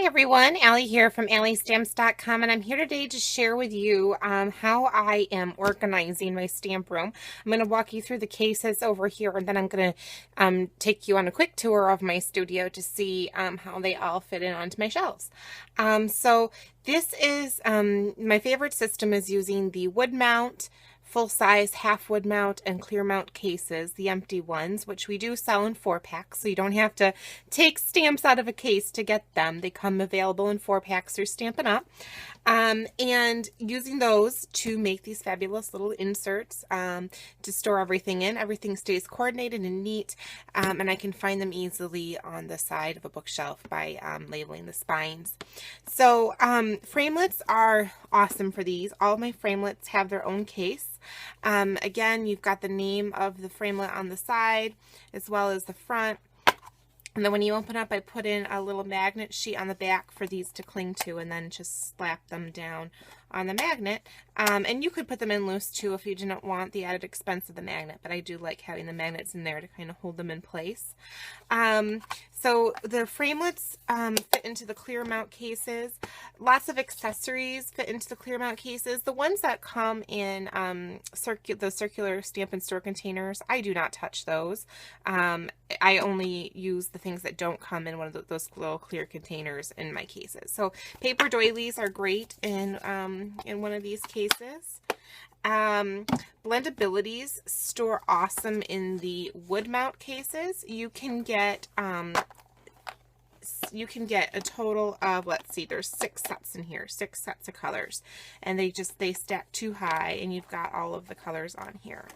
Hi everyone, Allie here from AllieStamps.com, and I'm here today to share with you how I am organizing my stamp room. I'm going to walk you through the cases over here, and then I'm going to take you on a quick tour of my studio to see how they all fit in onto my shelves. So this is my favorite system is using the wood mount, full-size half wood mount and clear mount cases, the empty ones, which we do sell in 4-packs, so you don't have to take stamps out of a case to get them. They come available in 4-packs through Stampin' Up. And using those to make these fabulous little inserts to store everything in. Everything stays coordinated and neat, and I can find them easily on the side of a bookshelf by labeling the spines. So framelits are awesome for these. All of my framelits have their own case. Again, you've got the name of the framelit on the side as well as the front. And then when you open up, I put in a little magnet sheet on the back for these to cling to, and then just slap them down on the magnet. And you could put them in loose too if you didn't want the added expense of the magnet, but I do like having the magnets in there to kind of hold them in place. So the framelits fit into the clear mount cases. Lots of accessories fit into the clear mount cases. The ones that come in the circular Stamp and Store containers, I do not touch those. I only use the things that don't come in one of those little clear containers in my cases. So paper doilies are great in one of these cases. Blendabilities store awesome in the wood mount cases. You can get a total of, let's see, there's 6 sets in here, 6 sets of colors, and they stack too high, and you've got all of the colors on here.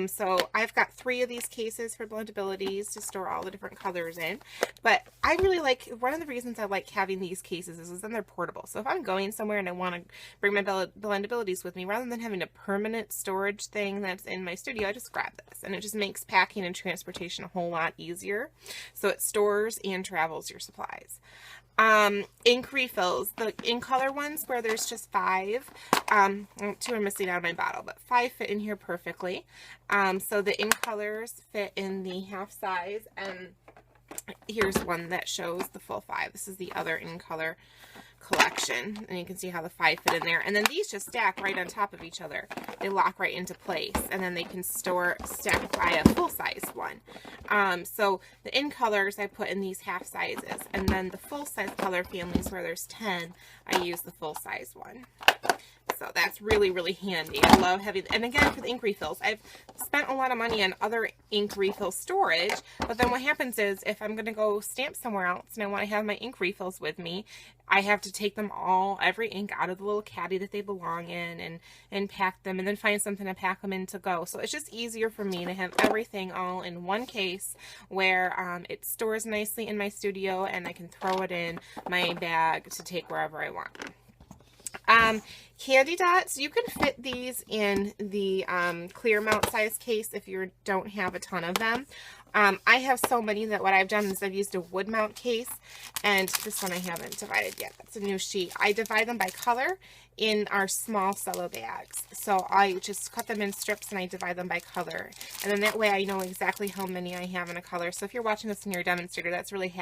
So I've got 3 of these cases for blendabilities to store all the different colors in, but I really like, one of the reasons I like having these cases is then they're portable. So if I'm going somewhere and I want to bring my blendabilities with me, rather than having a permanent storage thing that's in my studio, I just grab this, and it just makes packing and transportation a whole lot easier. So it stores and travels your supplies. Ink refills, the in color ones where there's just 5, 2 are missing out of my bottle, but 5 fit in here perfectly. So the in colors fit in the half size, and here's one that shows the full 5. This is the other in color collection, and you can see how the 5 fit in there. And then these just stack right on top of each other. They lock right into place, and then they can stack by a full-size one. So the in colors I put in these half sizes, and then the full-size color families where there's 10, I use the full-size one. So that's really, really handy. I love having, and again, for the ink refills, I've spent a lot of money on other ink refill storage, but then what happens is if I'm going to go stamp somewhere else and I want to have my ink refills with me, I have to take them all, every ink out of the little caddy that they belong in, and pack them, and then find something to pack them in to go. So it's just easier for me to have everything all in one case where it stores nicely in my studio, and I can throw it in my bag to take wherever I want. Candy dots, you can fit these in the clear mount size case if you don't have a ton of them. I have so many that what I've done is I've used a wood mount case, and this one I haven't divided yet. That's a new sheet. I divide them by color in our small cello bags. So I just cut them in strips and I divide them by color. And then that way I know exactly how many I have in a color. So if you're watching this in your demonstrator, that's really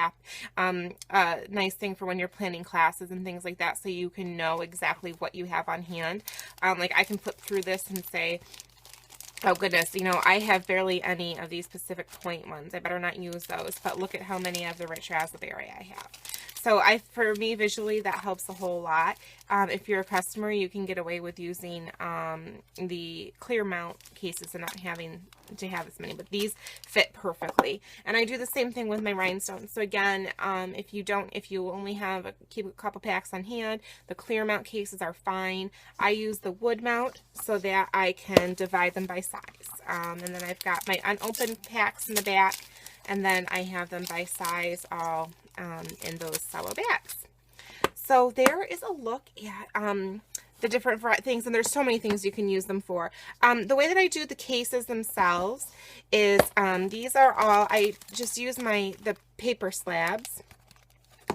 a nice thing for when you're planning classes and things like that, so you can know exactly what you have on hand. Like I can flip through this and say, oh goodness, you know, I have barely any of these Pacific Point ones. I better not use those, but look at how many of the Rich Raspberry I have. So for me, visually, that helps a whole lot. If you're a customer, you can get away with using the clear mount cases and not having to have as many, but these fit perfectly. And I do the same thing with my rhinestones. So again, if you only keep a couple packs on hand, the clear mount cases are fine. I use the wood mount so that I can divide them by size. And then I've got my unopened packs in the back, and then I have them by size all in those cello bags. So there is a look at the different things, and there's so many things you can use them for. The way that I do the cases themselves is these are all, I just use the paper slabs.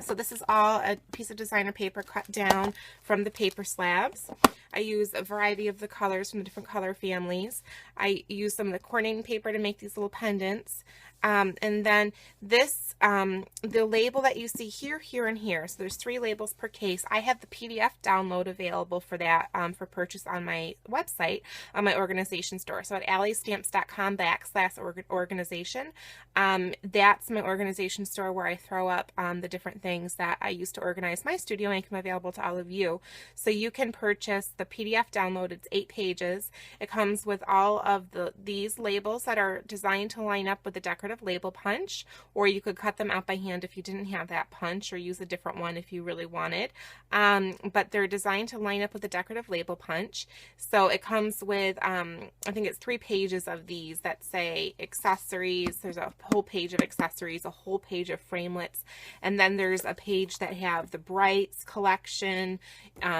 So this is all a piece of designer paper cut down from the paper slabs. I use a variety of the colors from the different color families. I use some of the coordinating paper to make these little pendants. And then this, the label that you see here, here, and here, so there's 3 labels per case. I have the PDF download available for that, for purchase on my website, on my organization store. So at alliestamps.com/organization, that's my organization store where I throw up the different things that I use to organize my studio and make them available to all of you. So you can purchase the PDF download. It's 8 pages. It comes with all of these labels that are designed to line up with the decorative label punch, or you could cut them out by hand if you didn't have that punch, or use a different one if you really wanted. But they're designed to line up with the decorative label punch. So it comes with, I think it's 3 pages of these that say accessories. There's a whole page of accessories, a whole page of framelits, and then there's a page that have the Brights collection,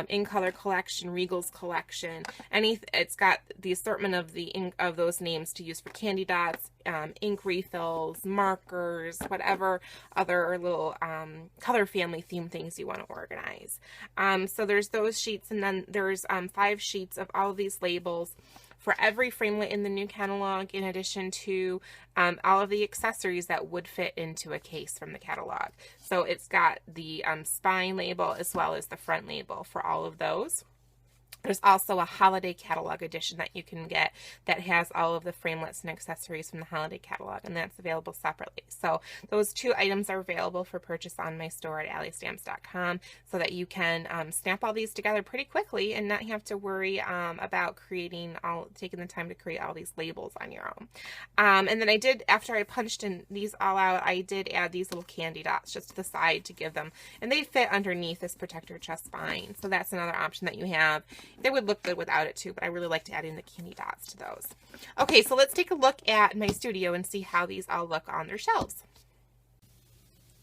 In Color collection, Regals collection. It's got the assortment of of those names to use for candy dots, ink refills, markers, whatever other little color family theme things you want to organize. So there's those sheets, and then there's 5 sheets of all of these labels for every framelit in the new catalog, in addition to all of the accessories that would fit into a case from the catalog. So it's got the spine label as well as the front label for all of those. There's also a holiday catalog edition that you can get that has all of the framelits and accessories from the holiday catalog, and that's available separately. So those 2 items are available for purchase on my store at alliestamps.com, so that you can snap all these together pretty quickly and not have to worry about taking the time to create all these labels on your own. And then I did, after I punched these all out, I did add these little candy dots just to the side to give them, and they fit underneath this protector chest spine. So that's another option that you have. They would look good without it too, but I really liked adding the candy dots to those. Okay, so let's take a look at my studio and see how these all look on their shelves.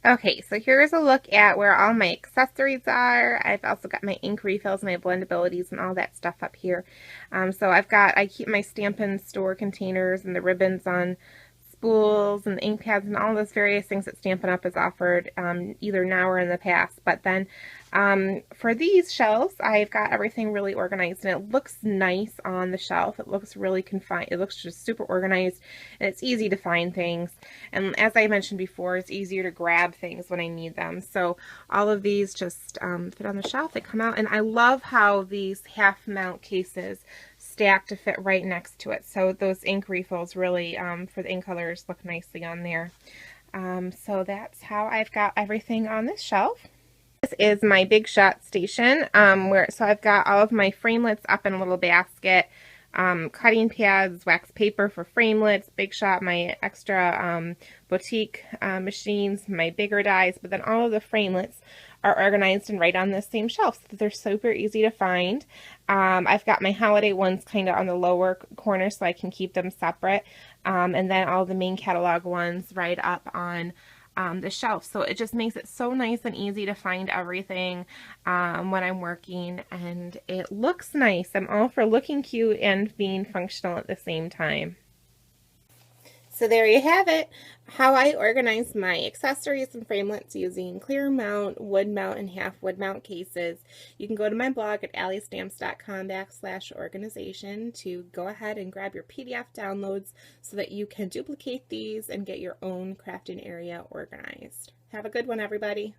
Okay, so here's a look at where all my accessories are. I've also got my ink refills, my blendabilities, and all that stuff up here. So I keep my Stampin' Store containers and the ribbons on spools and the ink pads and all those various things that Stampin' Up! Has offered, either now or in the past. But then for these shelves, I've got everything really organized, and it looks nice on the shelf. It looks really confined. It looks just super organized, and it's easy to find things. And as I mentioned before, it's easier to grab things when I need them. So all of these just fit on the shelf. They come out, and I love how these half mount cases stack to fit right next to it. So those ink refills really, for the ink colors, look nicely on there. So that's how I've got everything on this shelf. This is my Big Shot station, so I've got all of my framelits up in a little basket, cutting pads, wax paper for framelits, Big Shot, my extra boutique machines, my bigger dies, but then all of the framelits are organized and right on the same shelf, so they're super easy to find. I've got my holiday ones kind of on the lower corner so I can keep them separate, and then all the main catalog ones right up on the shelf. So it just makes it so nice and easy to find everything when I'm working, and it looks nice. I'm all for looking cute and being functional at the same time. So there you have it, how I organize my accessories and framelits using clear mount, wood mount, and half wood mount cases. You can go to my blog at alliestamps.com/organization to go ahead and grab your PDF downloads so that you can duplicate these and get your own crafting area organized. Have a good one, everybody.